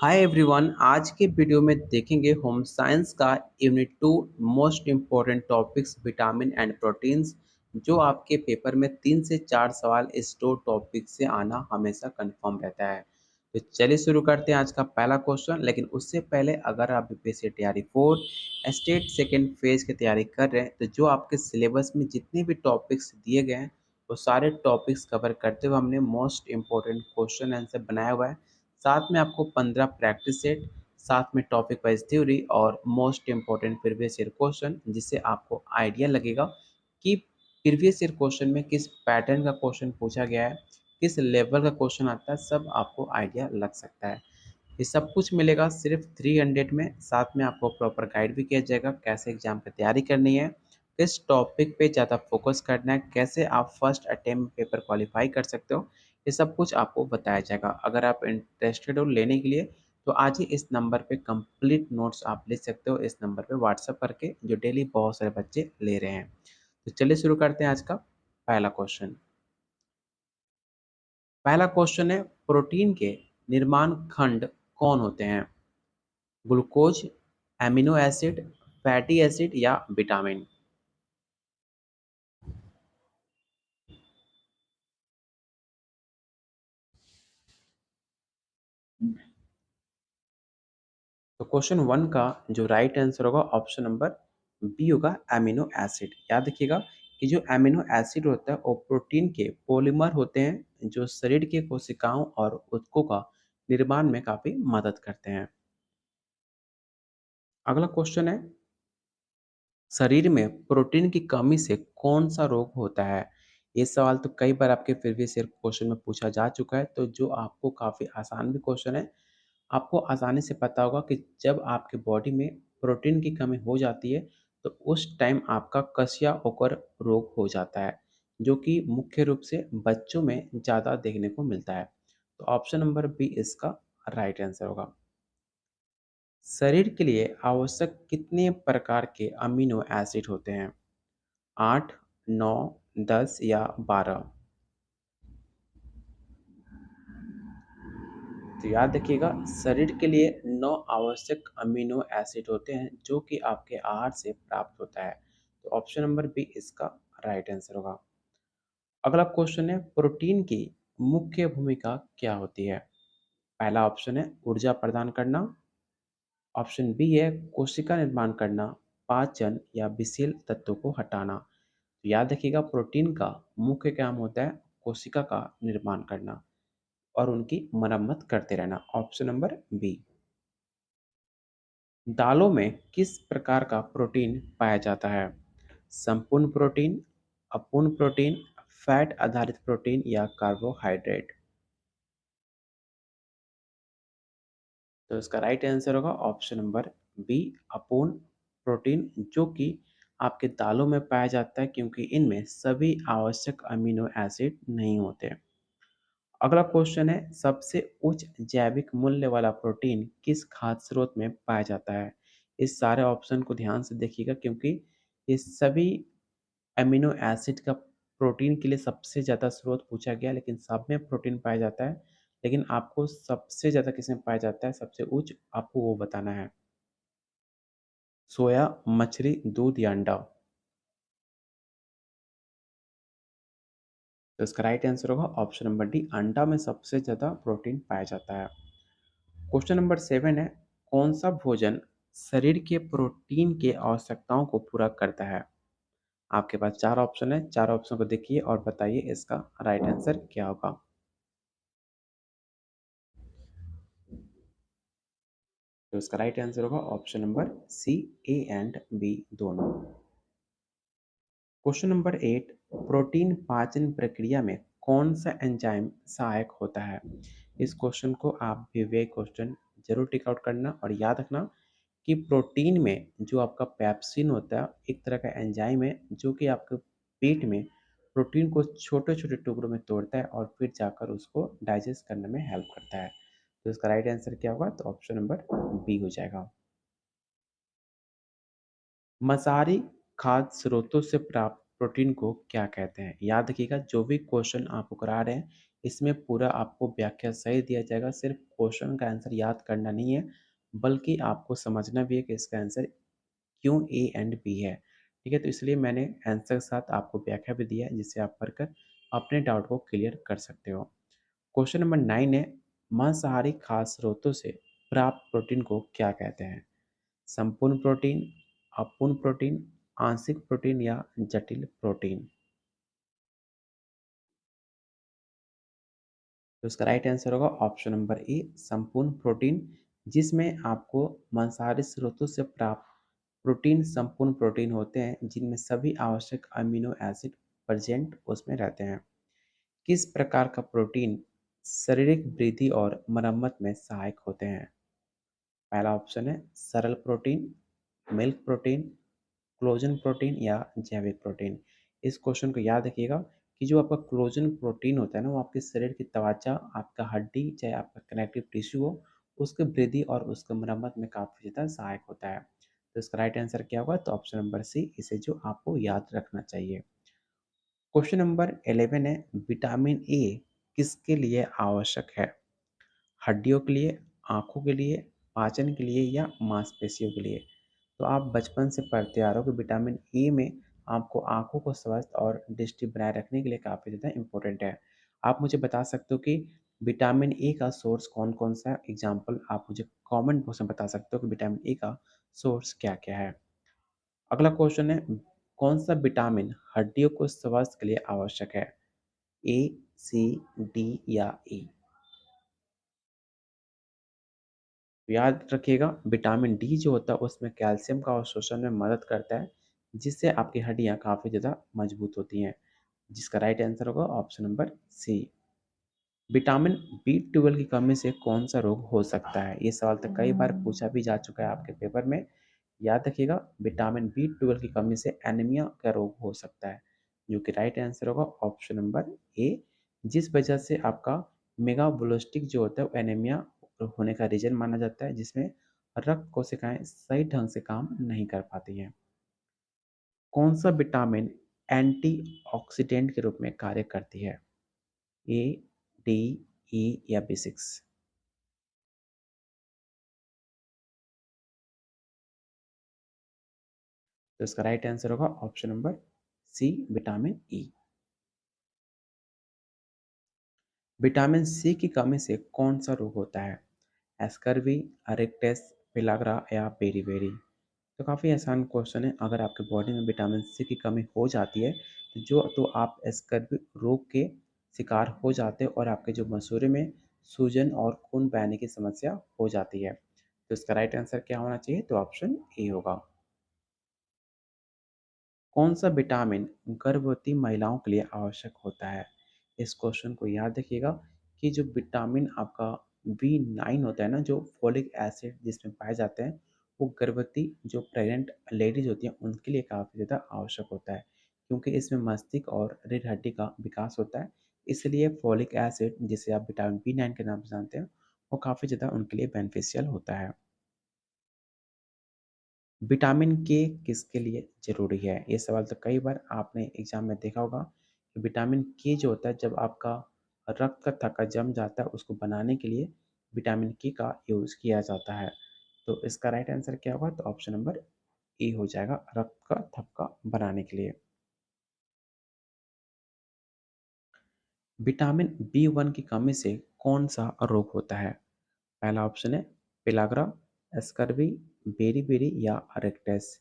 Hi everyone, आज के video में देखेंगे होम साइंस का unit 2 most important topics vitamin and proteins. जो आपके पेपर में 3 से 4 सवाल इस 2 टॉपिक से आना हमेशा कंफर्म रहता है। तो चलिए शुरू करते हैं आज का पहला क्वेश्चन। लेकिन उससे पहले अगर आप बीपीएससी तैयारी 4 स्टेट सेकेंड फेज की तैयारी कर रहे हैं तो जो आपके सिलेबस में जितने भी टॉपिक्स दिए गए हैं वो सारे टॉपिक्स कवर करते हुए हमने मोस्ट इम्पोर्टेंट क्वेश्चन आंसर बनाया हुआ है। साथ में आपको 15 प्रैक्टिस सेट, साथ में टॉपिक वाइज थ्योरी और most important previous year question, जिससे आपको आइडिया लगेगा कि प्रीवियस ईयर क्वेश्चन में किस पैटर्न का क्वेश्चन पूछा गया है, किस लेवल का क्वेश्चन आता है, सब आपको आइडिया लग सकता है। ये सब कुछ मिलेगा सिर्फ 300 में। साथ में आपको प्रॉपर गाइड भी किया जाएगा कैसे एग्जाम की तैयारी करनी है, किस टॉपिक पे ज़्यादा फोकस करना है, कैसे आप फर्स्ट अटेम्प्ट पेपर क्वालिफाई कर सकते हो। ये सब कुछ आपको बताया जाएगा। अगर आप इंटरेस्टेड हो लेने के लिए तो आज ही इस नंबर पे कंप्लीट नोट्स आप ले सकते हो, इस नंबर पे व्हाट्सएप करके, जो डेली बहुत सारे बच्चे ले रहे हैं। तो चलिए शुरू करते हैं आज का पहला क्वेश्चन। पहला क्वेश्चन है, प्रोटीन के निर्माण खंड कौन होते हैं? Glucose, amino acid, fatty acid या विटामिन? तो क्वेश्चन वन का जो राइट आंसर होगा ऑप्शन नंबर बी होगा, एमिनो एसिड। याद रखिएगा कि जो एमिनो एसिड होता है वो प्रोटीन के पॉलीमर होते हैं जो शरीर के कोशिकाओं और ऊतकों का निर्माण में काफी मदद करते हैं। अगला क्वेश्चन है, शरीर में प्रोटीन की कमी से कौन सा रोग होता है? ये सवाल तो कई बार आपके प्रीवियस ईयर क्वेश्चन में पूछा जा चुका है, तो जो आपको काफ़ी आसान भी क्वेश्चन है। आपको आसानी से पता होगा कि जब आपके बॉडी में प्रोटीन की कमी हो जाती है तो उस टाइम आपका कसिया होकर रोग हो जाता है, जो कि मुख्य रूप से बच्चों में ज़्यादा देखने को मिलता है। तो ऑप्शन नंबर बी इसका राइट आंसर होगा। शरीर के लिए आवश्यक कितने प्रकार के अमीनो एसिड होते हैं? 8, 9, 10 या 12? तो याद रखिएगा, शरीर के लिए 9 आवश्यक अमीनो एसिड होते हैं जो कि आपके आहार से प्राप्त होता है। तो ऑप्शन नंबर बी इसका राइट आंसर होगा। अगला क्वेश्चन है, प्रोटीन की मुख्य भूमिका क्या होती है? पहला ऑप्शन है ऊर्जा प्रदान करना, ऑप्शन बी है कोशिका निर्माण करना, पाचन या विषैल तत्वों को हटाना। तो याद रखिएगा, प्रोटीन का मुख्य काम होता है कोशिका का निर्माण करना और उनकी मरम्मत करते रहना। Option number B. दालों में किस प्रकार का प्रोटीन पाया जाता है? संपूर्ण प्रोटीन, अपूर्ण प्रोटीन, फैट आधारित प्रोटीन या कार्बोहाइड्रेट? तो इसका राइट आंसर होगा ऑप्शन नंबर बी, अपूर्ण प्रोटीन, जो कि आपके दालों में पाया जाता है क्योंकि इनमें सभी आवश्यक अमीनो एसिड नहीं होते। अगला क्वेश्चन है, सबसे उच्च जैविक मूल्य वाला प्रोटीन किस खाद्य स्रोत में पाया जाता है? इस सारे ऑप्शन को ध्यान से देखिएगा क्योंकि ये सभी अमीनो एसिड का प्रोटीन के लिए सबसे ज़्यादा स्रोत पूछा गया, लेकिन सब में प्रोटीन पाया जाता है। लेकिन आपको सबसे ज़्यादा किसमें पाया जाता है, सबसे उच्च, आपको वो बताना है। सोया, मछली, दूध या अंडा? तो इसका राइट आंसर होगा ऑप्शन नंबर डी, अंडा में सबसे ज़्यादा प्रोटीन पाया जाता है। क्वेश्चन नंबर 7 है, कौन सा भोजन शरीर के प्रोटीन की आवश्यकताओं को पूरा करता है? आपके पास 4 ऑप्शन है, 4 ऑप्शन को देखिए और बताइए इसका राइट आंसर क्या होगा। तो इसका राइट आंसर होगा option number C, A and B दोनों। क्वेश्चन नंबर 8, प्रोटीन पाचन प्रक्रिया में कौन सा एंजाइम सहायक होता है? इस क्वेश्चन को आप विवेक क्वेश्चन जरूर टिक आउट करना और याद रखना कि प्रोटीन में जो आपका पैप्सिन होता है एक तरह का एंजाइम है जो कि आपके पेट में प्रोटीन को छोटे छोटे टुकड़ों में तोड़ता है और फिर जाकर उसको डाइजेस्ट करने में हेल्प करता है। तो इसका राइट आंसर क्या होगा? तो ऑप्शन नंबर बी हो जाएगा। मांसाहारी खाद्य स्रोतों से प्राप्त प्रोटीन को क्या कहते हैं? याद रखिएगा, जो भी क्वेश्चन आपको करा रहे हैं इसमें पूरा आपको व्याख्या सही दिया जाएगा, सिर्फ क्वेश्चन का आंसर याद करना नहीं है, बल्कि आपको समझना भी है कि इसका आंसर क्यों ए एंड बी है। ठीक है, तो इसलिए मैंने आंसर के साथ आपको व्याख्या भी दिया है, जिससे आप पढ़कर अपने डाउट को क्लियर कर सकते हो। क्वेश्चन नंबर 9 है, मांसाहारी खाद्य स्रोतों से प्राप्त प्रोटीन को क्या कहते हैं? संपूर्ण प्रोटीन, अपूर्ण प्रोटीन, आंशिक प्रोटीन या जटिल प्रोटीन? तो इसका राइट आंसर होगा ऑप्शन नंबर ए, संपूर्ण प्रोटीन, जिसमें आपको मांसाहारी स्रोतों से प्राप्त प्रोटीन संपूर्ण प्रोटीन होते हैं, जिनमें सभी आवश्यक अमीनो एसिड प्रेजेंट उसमें रहते हैं। किस प्रकार का प्रोटीन शारीरिक वृद्धि और मरम्मत में सहायक होते हैं? पहला ऑप्शन है सरल protein, milk protein, collagen protein या जैविक प्रोटीन। इस क्वेश्चन को याद रखिएगा कि जो आपका कोलेजन प्रोटीन होता है ना, वो आपके शरीर की त्वचा, आपका हड्डी, चाहे आपका कनेक्टिव टिश्यू हो, उसकी वृद्धि और उसके मरम्मत में काफ़ी ज़्यादा सहायक होता है। तो इसका राइट आंसर क्या होगा? तो ऑप्शन नंबर सी, इसे जो आपको याद रखना चाहिए। क्वेश्चन नंबर 11 है, विटामिन ए किसके लिए आवश्यक है? हड्डियों के लिए, आँखों के लिए, पाचन के लिए या मांसपेशियों के लिए? तो आप बचपन से पढ़ते आ रहे हो कि विटामिन ए में आपको आँखों को स्वस्थ और दृष्टि बनाए रखने के लिए काफ़ी ज़्यादा इम्पोर्टेंट है। आप मुझे बता सकते हो कि विटामिन ए का सोर्स कौन-कौन सा है? एग्ज़ाम्पल आप मुझे कमेंट बॉक्स में बता सकते हो कि विटामिन ए का सोर्स क्या-क्या है? अगला क्वेश्चन है, कौन सा विटामिन हड्डियों को स्वास्थ्य के लिए आवश्यक है? ए, सी, डी या ई? तो याद रखिएगा, विटामिन डी जो होता है उसमें कैल्शियम का अवशोषण में मदद करता है, जिससे आपकी हड्डियाँ काफ़ी ज़्यादा मजबूत होती हैं, जिसका राइट आंसर होगा option number C. Vitamin B 12 की कमी से कौन सा रोग हो सकता है? ये सवाल तो कई बार पूछा भी जा चुका है आपके पेपर में। याद रखिएगा, विटामिन बी 12 की कमी से एनीमिया का रोग हो सकता है, जो कि राइट आंसर होगा ऑप्शन नंबर ए, जिस वजह से आपका मेगाब्लोस्टिक जो होता है वो एनीमिया होने का रीजन माना जाता है, जिसमें रक्त कोशिकाएं सही ढंग से काम नहीं कर पाती हैं। कौन सा विटामिन एंटीऑक्सीडेंट के रूप में कार्य करती है? ए, डी, ई या बी6? तो इसका राइट आंसर होगा option number C, vitamin E. Vitamin C की कमी से कौन सा रोग होता है? एस्कर्वी, अरेक्टस, पेलाग्रा या बेरी-बेरी? तो काफ़ी आसान क्वेश्चन है। अगर आपके बॉडी में विटामिन सी की कमी हो जाती है, तो आप एस्कर्वी रोग के शिकार हो जाते हो और आपके जो मसूड़े में सूजन और खून बहने की समस्या हो जाती है। तो इसका राइट आंसर क्या होना चाहिए? तो ऑप्शन ए होगा। कौन सा विटामिन गर्भवती महिलाओं के लिए आवश्यक होता है? इस क्वेश्चन को याद रखिएगा कि जो विटामिन आपका बी9 होता है ना, जो फोलिक एसिड जिसमें पाए जाते हैं, वो गर्भवती जो प्रेग्नेंट लेडीज होती हैं उनके लिए काफ़ी ज़्यादा आवश्यक होता है, क्योंकि इसमें मस्तिष्क और रीढ़ हड्डी का विकास होता है। इसलिए फोलिक एसिड, जिसे आप विटामिन बी9 के नाम से जानते हैं, वो काफ़ी ज़्यादा उनके लिए बेनिफिशियल होता है। विटामिन के किसके लिए ज़रूरी है? ये सवाल तो कई बार आपने एग्ज़ाम में देखा होगा कि विटामिन के जो होता है, जब आपका रक्त का थक्का जम जाता है, उसको बनाने के लिए विटामिन के का यूज़ किया जाता है। तो इसका राइट आंसर क्या होगा? तो ऑप्शन नंबर ए हो जाएगा, रक्त का थक्का बनाने के लिए। विटामिन बी1 की कमी से कौन-सा रोग होता है? पहला ऑप्शन है पेलाग्रा, स्कर्वी, बेरी-बेरी या रेक्टेस?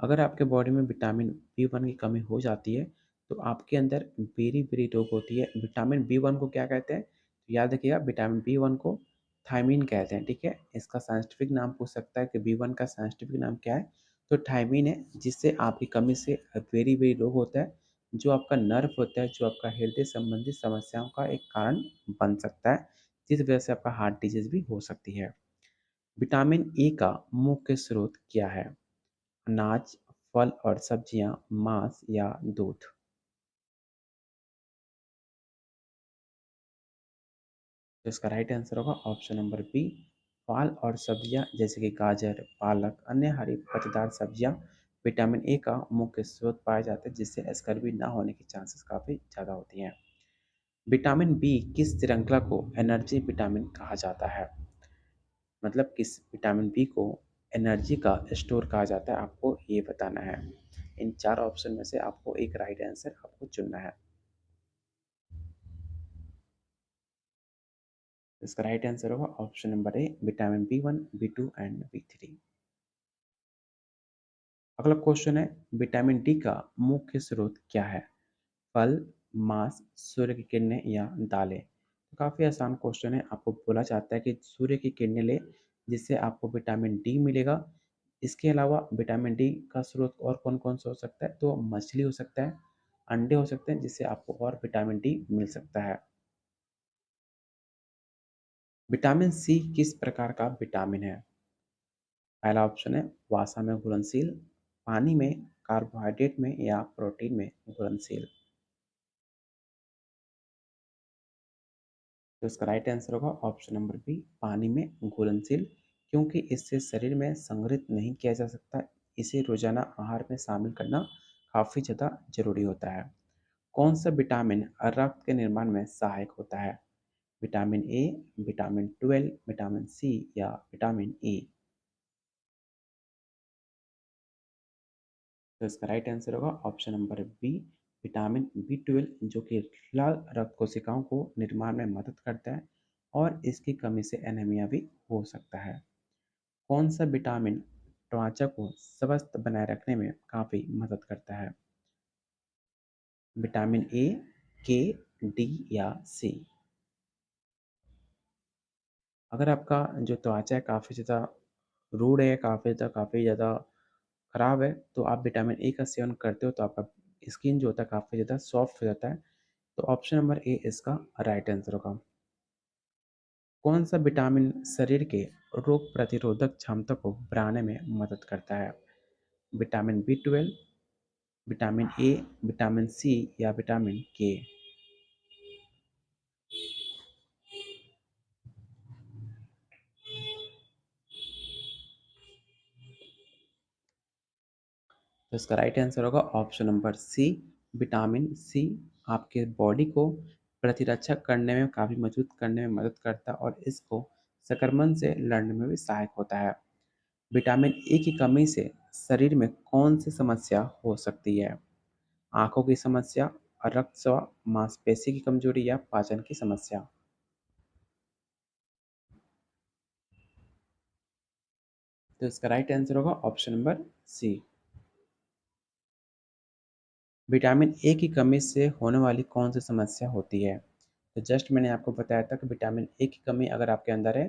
अगर आपके बॉडी में विटामिन बी1 की कमी हो जाती है, तो आपके अंदर बेरी-बेरी रोग होती है। विटामिन बी1 को क्या कहते हैं? तो याद रखिएगा, विटामिन बी1 को थायमीन कहते हैं, ठीक है? इसका साइंटिफिक नाम पूछ सकता है कि बी1 का साइंटिफिक नाम क्या है? तो थायमीन है, जिससे आपकी कमी से बेरी-बेरी रोग होता है, जो आपका नर्व होता है, जो आपका हृदय संबंधी समस्याओं का एक कारण बन सकता है, जिस वजह से आपका हार्ट डिजीज़ भी हो सकती है। विटामिन ए का मुख्य स्रोत क्या है? अनाज, फल और सब्जियाँ, मांस या दूध? तो इसका राइट आंसर होगा ऑप्शन नंबर बी, फल और सब्जियाँ, जैसे कि गाजर, पालक, अन्य हरी पत्तेदार सब्जियाँ विटामिन ए का मुख्य स्रोत पाया जाता है जिससे स्कर्वी ना होने की चांसेस काफ़ी ज़्यादा होती हैं। विटामिन बी किस श्रृंखला को एनर्जी विटामिन कहा जाता है? मतलब किस विटामिन बी को एनर्जी का स्टोर कहा जाता है, आपको ये बताना है। इन 4 ऑप्शन में से आपको एक राइट आंसर आपको चुनना है। इसका राइट आंसर होगा option number A vitamin B1, बी2 and B3. अगला क्वेश्चन है विटामिन डी का मुख्य स्रोत क्या है? फल, मांस, सूर्य की किरणें या दालें? तो काफ़ी आसान क्वेश्चन है। आपको बोला जाता है कि सूर्य की किरणें लें जिससे आपको विटामिन डी मिलेगा। इसके अलावा विटामिन डी का स्रोत और कौन-कौन सा हो सकता है? तो मछली हो सकता है, अंडे हो सकते हैं जिससे आपको और विटामिन डी मिल सकता है। विटामिन सी किस प्रकार का विटामिन है? पहला ऑप्शन है वसा में घुलनशील, पानी में, कार्बोहाइड्रेट में या प्रोटीन में घुलनशील। तो इसका राइट आंसर होगा ऑप्शन नंबर बी पानी में घुलनशील, क्योंकि इससे शरीर में संग्रहित नहीं किया जा सकता। इसे रोजाना आहार में शामिल करना काफ़ी ज़्यादा जरूरी होता है। कौन सा विटामिन रक्त के निर्माण में सहायक होता है? Vitamin A, vitamin 12, vitamin C या विटामिन ई? तो इसका राइट आंसर होगा option number B vitamin B 12, जो कि लाल रक्त कोशिकाओं को निर्माण में मदद करता है और इसकी कमी से एनीमिया भी हो सकता है। कौन सा विटामिन त्वचा को स्वस्थ बनाए रखने में काफ़ी मदद करता है? विटामिन ए, के, डी या सी? अगर आपका जो त्वचा है काफ़ी ज़्यादा रूड है, काफ़ी ज़्यादा खराब है, तो आप विटामिन ए का सेवन करते हो तो आपका स्किन जो होता है काफ़ी ज़्यादा सॉफ्ट हो जाता है। तो ऑप्शन नंबर ए इसका राइट आंसर होगा। कौन सा विटामिन शरीर के रोग प्रतिरोधक क्षमता को बढ़ाने में मदद करता है? Vitamin B 12, vitamin A, vitamin C या विटामिन के? तो इसका राइट आंसर होगा option number C vitamin C. आपके बॉडी को प्रतिरक्षा करने में काफ़ी मजबूत करने में मदद करता है और इसको संक्रमण से लड़ने में भी सहायक होता है। विटामिन ए की कमी से शरीर में कौन सी समस्या हो सकती है? आंखों की समस्या, रक्तस्राव, मांसपेशी की कमजोरी या पाचन की समस्या? तो इसका राइट आंसर होगा option number C. Vitamin A की कमी से होने वाली कौन सी समस्या होती है? तो जस्ट मैंने आपको बताया था कि विटामिन ए की कमी अगर आपके अंदर है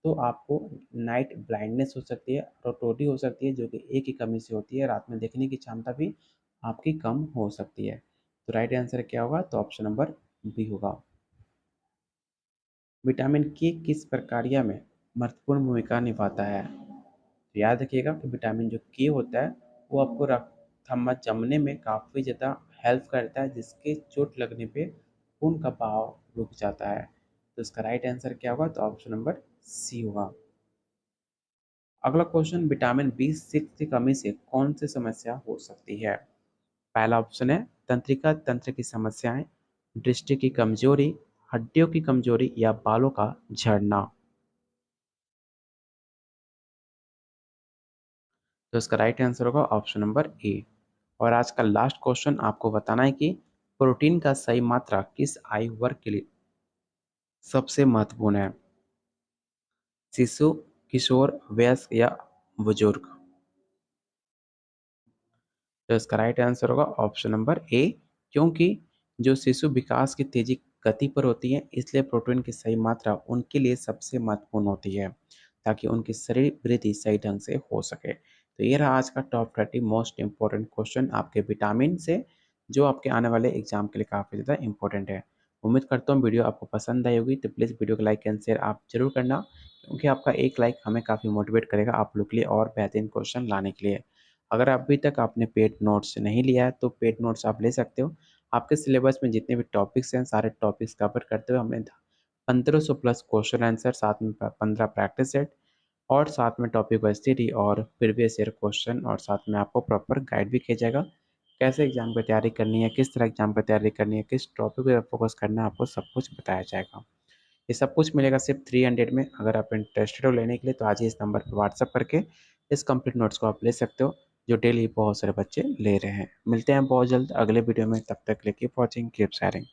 तो आपको नाइट ब्लाइंडनेस हो सकती है, रोटोडी हो सकती है जो कि ए की कमी से होती है। रात में देखने की क्षमता भी आपकी कम हो सकती है। तो राइट आंसर क्या होगा? तो ऑप्शन नंबर बी होगा। विटामिन के किस प्रक्रिया में महत्वपूर्ण भूमिका निभाता है? तो याद रखिएगा कि विटामिन जो के होता है वो आपको रक्त थम्मा जमने में काफ़ी ज़्यादा हेल्प करता है, जिसके चोट लगने पे खून का बहाव रुक जाता है। तो इसका राइट आंसर क्या होगा? तो ऑप्शन नंबर सी होगा। अगला क्वेश्चन विटामिन बी 6 की कमी से कौन सी समस्या हो सकती है? पहला ऑप्शन है तंत्रिका तंत्र की समस्याएं, दृष्टि की कमजोरी, हड्डियों की कमजोरी या बालों का झड़ना? तो इसका राइट आंसर होगा ऑप्शन नंबर ए। और आज का लास्ट क्वेश्चन आपको बताना है कि प्रोटीन का सही मात्रा किस आयु वर्ग के लिए सबसे महत्वपूर्ण है? शिशु, किशोर, वयस्क या बुजुर्ग? तो इसका राइट आंसर होगा ऑप्शन नंबर ए, क्योंकि जो शिशु विकास की तेजी गति पर होती है इसलिए प्रोटीन की सही मात्रा उनके लिए सबसे महत्वपूर्ण होती है ताकि उनकी शरीर वृद्धि सही ढंग से हो सके। तो ये रहा आज का टॉप 30 मोस्ट इंपॉर्टेंट क्वेश्चन आपके विटामिन से, जो आपके आने वाले एग्जाम के लिए काफ़ी ज़्यादा इंपॉर्टेंट है। उम्मीद करता हूँ वीडियो आपको पसंद आई होगी, तो प्लीज़ वीडियो को लाइक एंड शेयर आप जरूर करना, क्योंकि आपका एक लाइक हमें काफ़ी मोटिवेट करेगा आप लोग के लिए और बेहतरीन क्वेश्चन लाने के लिए। अगर अभी तक आपने पेड नोट्स नहीं लिया है तो पेड नोट्स आप ले सकते हो। आपके सिलेबस में जितने भी टॉपिक्स हैं सारे टॉपिक्स कवर करते हुए हमने 1500 प्लस क्वेश्चन आंसर, साथ में 15 प्रैक्टिस सेट और साथ में टॉपिक वाइज थ्योरी और प्रीवियस ईयर क्वेश्चन, और साथ में आपको प्रॉपर गाइड भी किया जाएगा कैसे एग्जाम की तैयारी करनी है, किस तरह एग्जाम की तैयारी करनी है, किस टॉपिक पर फोकस करना है, आपको सब कुछ बताया जाएगा। ये सब कुछ मिलेगा सिर्फ 300 में। अगर आप इंटरेस्टेड हो लेने के लिए तो आज ही इस नंबर पर व्हाट्सअप करके इस कंप्लीट नोट्स को आप ले सकते हो, जो डेली बहुत सारे बच्चे ले रहे हैं। मिलते हैं बहुत जल्द अगले वीडियो में, तब तक के लिए कीप वॉचिंग, कीप शेयरिंग।